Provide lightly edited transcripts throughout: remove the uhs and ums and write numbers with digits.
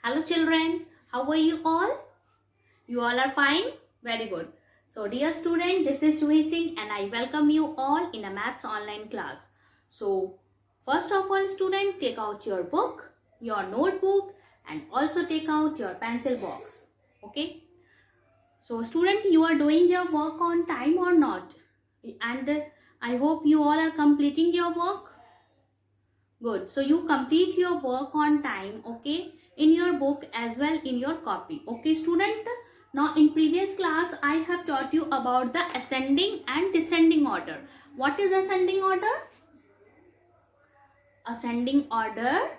Hello children, how are you all? You all are fine? Very good. So dear student, this is Juhi Singh and I welcome you all in a maths online class. So first of all student, take out your book, your notebook and also take out your pencil box. Okay. So student, you are doing your work on time or not? And I hope you all are completing your work. Good. So you complete your work on time, okay, in your book as well in your copy. Okay, student. Now in previous class, I have taught you about the ascending and descending order. What is ascending order? Ascending order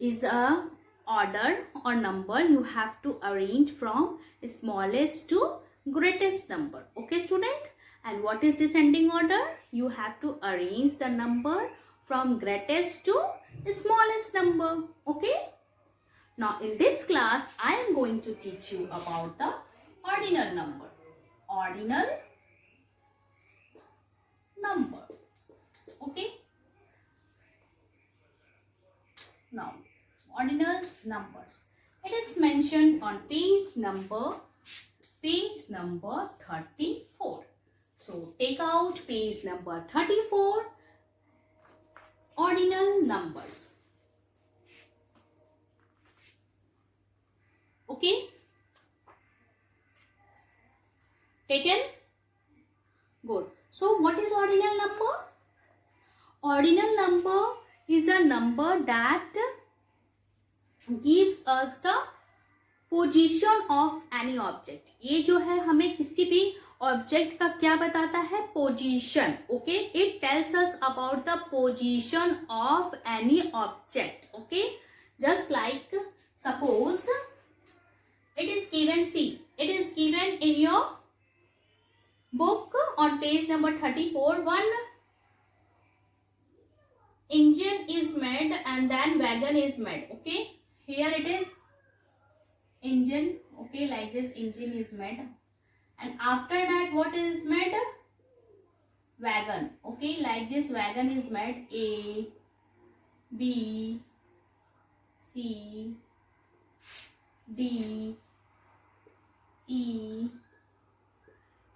is a order or number you have to arrange from smallest to greatest number. Okay, student. And what is descending order? You have to arrange the number from greatest to smallest number. Okay. Now in this class, I am going to teach you about the ordinal number. Ordinal number. Okay. Now, ordinal numbers. It is mentioned on page number 34. So take out page number 34. Ordinal numbers. Okay. Taken? Good. So what is ordinal number? Ordinal number is a number that gives us the position of any object. ये जो है हमें किसी भी object का क्या बताता है? Position. Okay, it tells us about the position of any object. Okay, just like suppose it is given, see, it is given in your book on page number 34. One engine is made and then wagon is made. Okay, here it is engine. Okay, like this engine is made and after that what is made? Wagon. Okay, like this wagon is made. A, B, C, D, E,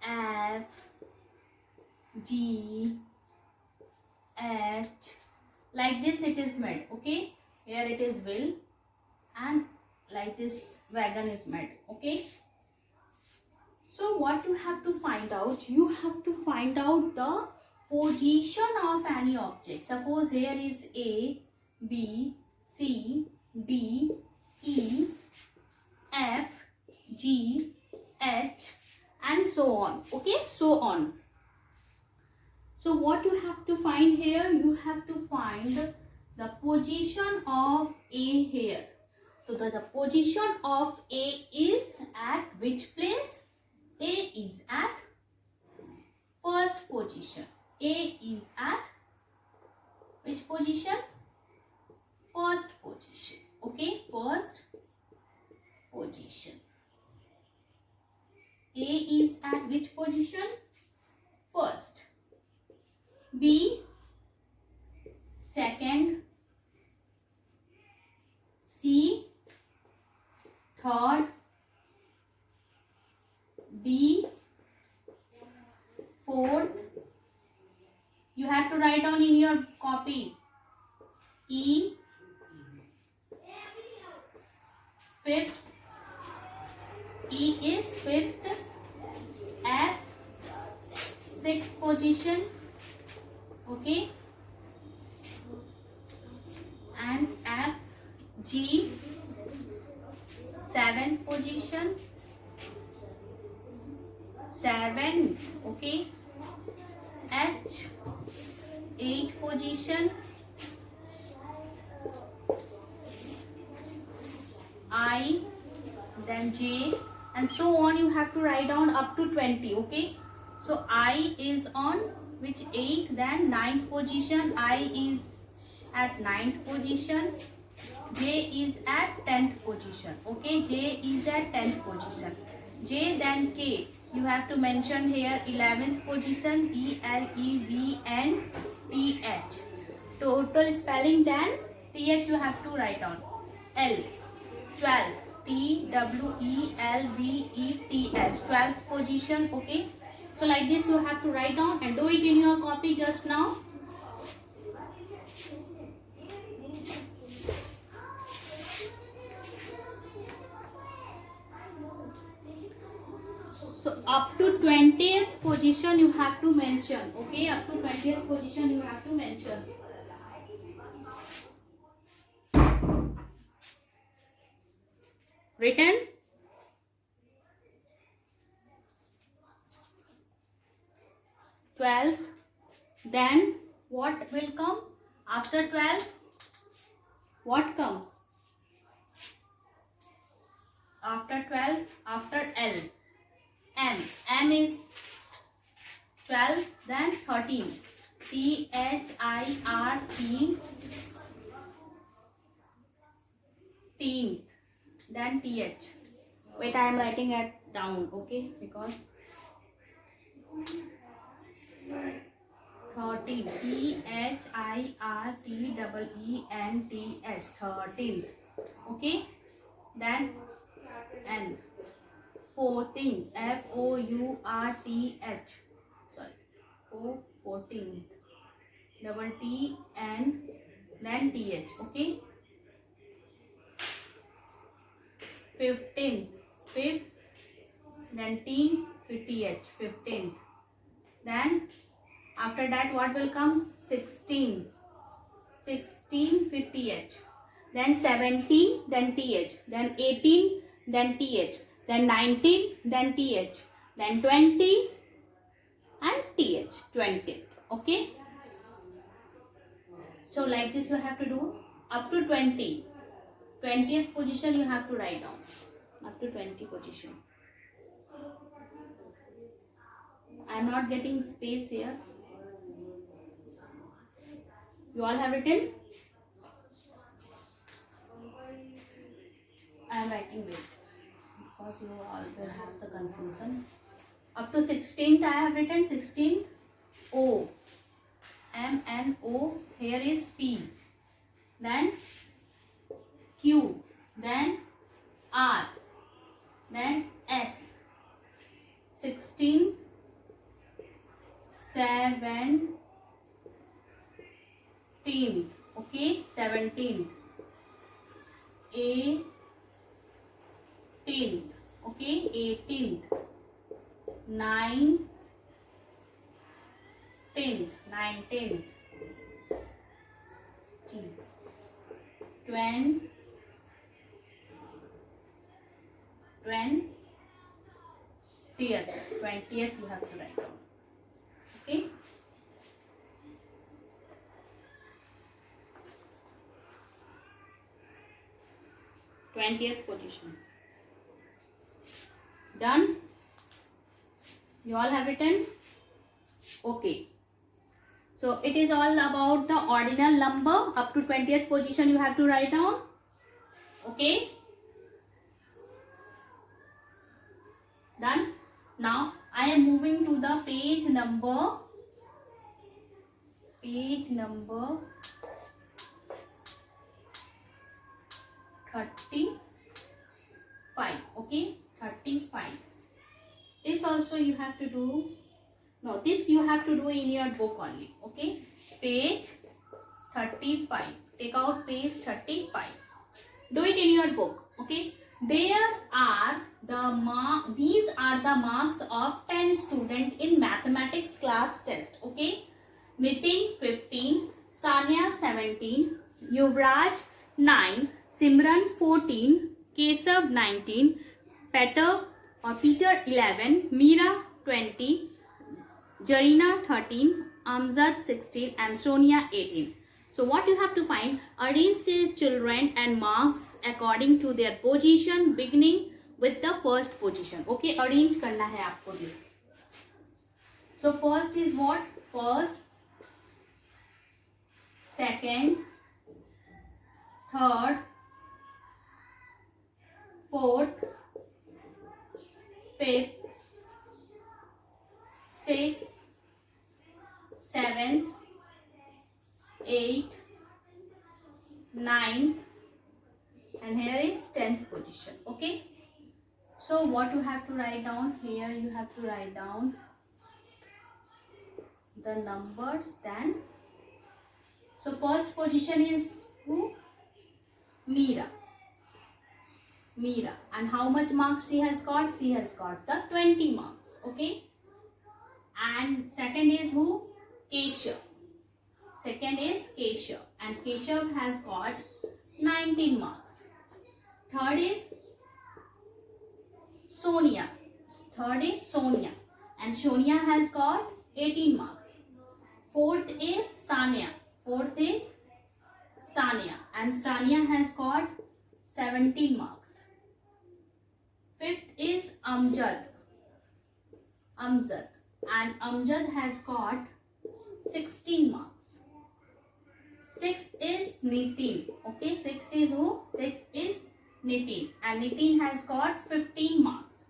F, G, H, like this it is made. Okay, here it is wheel and like this wagon is made. Okay, so what you have to find out? You have to find out the position of any object. Suppose here is A, B, C, D, E, F, G, H and so on. Okay, so on. So what you have to find here? You have to find the position of A here. So the position of A is at which place? A is at first position. A is at which position? First position. Okay, first position. A is at which position? First. B, second. C, third. D, fourth. You have to write down in your copy. E, fifth. E is fifth. F, sixth position. Okay, and F, G, seventh position. 7. Okay, H, eighth position. I, then J and so on. You have to write down up to 20. Okay, so I is on which 8th, then 9th position. I is at 9th position. J is at 10th position. Okay, J is at 10th position. J, then K. You have to mention here 11th position. E, L, E, V and T, H. Total spelling, then TH you have to write down. L. 12, TWELVETH, 12th position. Okay, so like this you have to write down and do it in your copy just now. So up to 20th position you have to mention. Okay, up to 20th position you have to mention. Written? Twelfth. Then what will come after 12? What comes after 12? After L. M. M is 12. Then 13. THIRT. Teenth. Then TH. Wait, I am writing it down. Okay, because 13. THIRTEENTH. 13th. Okay. Then N. 14th. FOURTH. Sorry. 14th. Double T and then TH. Okay. 15th. Fifth. Then T. TH. 15th. Then after that what will come? 16. 16 with TH. Then 17, then TH. Then 18, then TH. Then 19, then TH. Then 20 and TH. 20th. Okay. So like this you have to do up to 20. 20th position you have to write down. Up to 20 position. I am not getting space here. You all have written? I am writing with because you all will have the confusion. Up to 16th I have written. 16th O. MNO. Here is P. Then Q. Then R. Then S. 16th. 17th. Okay. 17th. 18th. Okay. 18th. 19th. 19th. 20th. 20th you have to write down. Okay. Twentieth position. Done? You all have written? Okay. So it is all about the ordinal number. Up to 20th position you have to write down. Okay. Done? Now I am moving to the page number 35. Okay, 35. This also you have to do. No, this you have to do in your book only. Okay, page 35. Take out page 35. Do it in your book. Okay. These are the marks of 10 students in mathematics class test. Okay. Nitin 15, Sanya 17, Yuvraj 9, Simran 14, Kesav 19, Peter 11, Meera 20, Jarina 13, Amzad 16 and Sonia 18. So what you have to find, arrange these children and marks according to their position beginning with the first position. Okay, arrange करना है आपको this. So first is what? First, second, third, fourth, fifth, sixth, seventh, 8, 9, and here is 10th position. Okay, so what you have to write down here, you have to write down the numbers. Then so first position is who? Meera. And how much marks she has got? She has got the 20 marks. Okay, and second is who? Keshav. Second is Keshav, and Keshav has got 19 marks. Third is Sonia. And Sonia has got 18 marks. Fourth is Sania. And Sania has got 17 marks. Fifth is Amjad. And Amjad has got 16 marks. Sixth is Nitin. Okay, sixth is who? Sixth is Nitin, and Nitin has got 15 marks.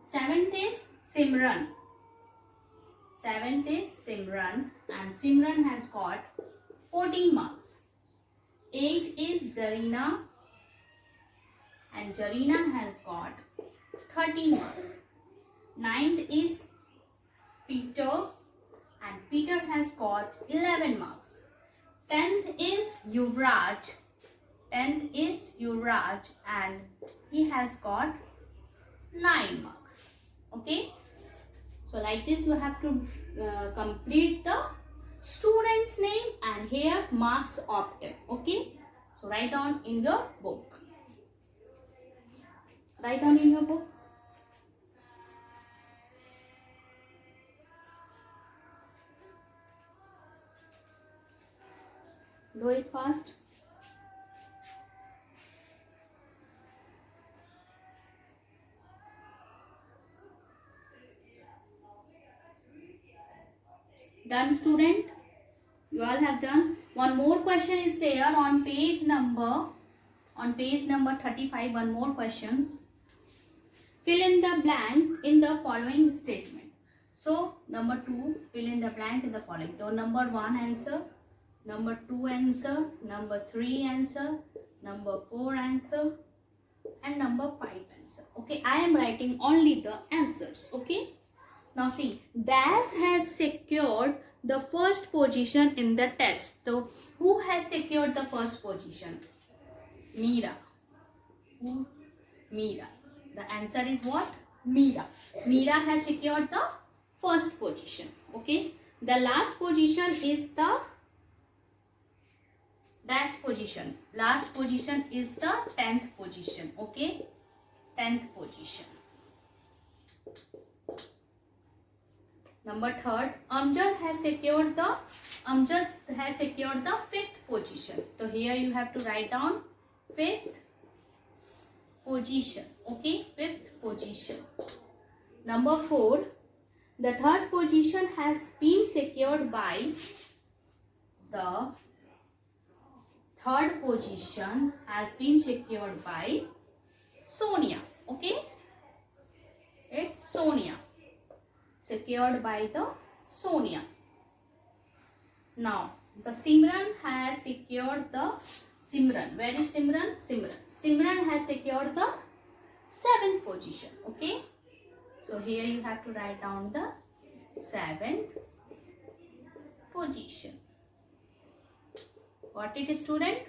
Seventh is Simran. And Simran has got 14 marks. Eighth is Zarina, and Zarina has got 13 marks. Ninth is Peter, and Peter has got 11 marks. 10th is Yuvraj. And he has got 9 marks. Okay, so like this you have to complete the student's name and here marks opted. Okay, so write down in your book. Do it fast. Done, student? You all have done. One more question is there on page number 35. One more questions. Fill in the blank in the following statement. So number 2, fill in the blank in the following. So number 1 answer, number 2 answer, number 3 answer, number 4 answer, and number 5 answer. Okay, I am writing only the answers. Okay, now see, Das has secured the first position in the test. So who has secured the first position? Meera. The answer is what? Meera has secured the first position. Okay, the last position is the last position is the 10th position. Okay, 10th position. Number 3, Amjad has secured the 5th position. So here you have to write down 5th position. Okay, 5th position. Number 4, the 3rd position has been secured by Sonia. Okay, it's Sonia. Secured by the Sonia. Now the Simran has secured the Where is Simran? Simran has secured the 7th position. Okay, so here you have to write down the 7th position. Got it, student?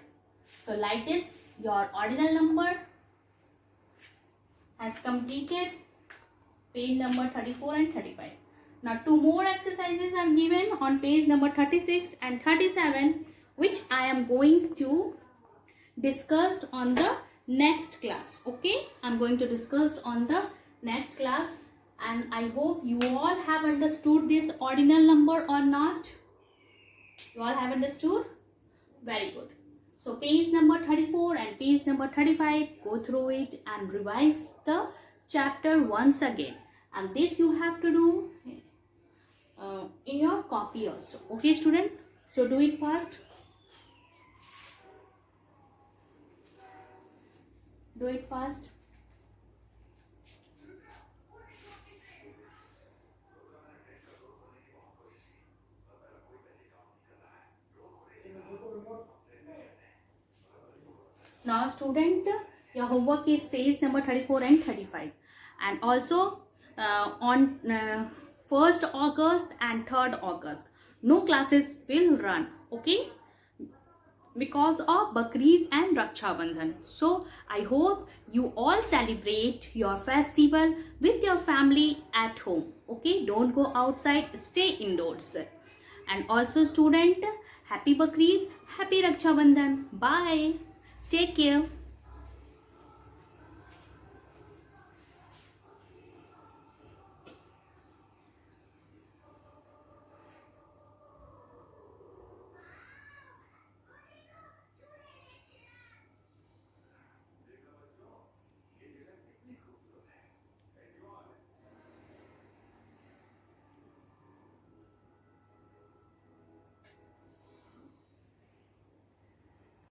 So like this, your ordinal number has completed page number 34 and 35. Now 2 more exercises are given on page number 36 and 37, which I am going to discuss on the next class. Okay, I'm going to discuss on the next class, and I hope you all have understood this ordinal number or not. You all have understood? Very good. So page number 34 and page number 35, go through it and revise the chapter once again. And this you have to do in your copy also. Okay, student? So do it fast. Do it fast. Now student, your homework is page number 34 and 35, and also on 1st August and 3rd August no classes will run, okay, because of Bakrid and Raksha Bandhan. So I hope you all celebrate your festival with your family at home, okay. Don't go outside, stay indoors. And also student, happy Bakrid, happy Raksha Bandhan. Bye, take care.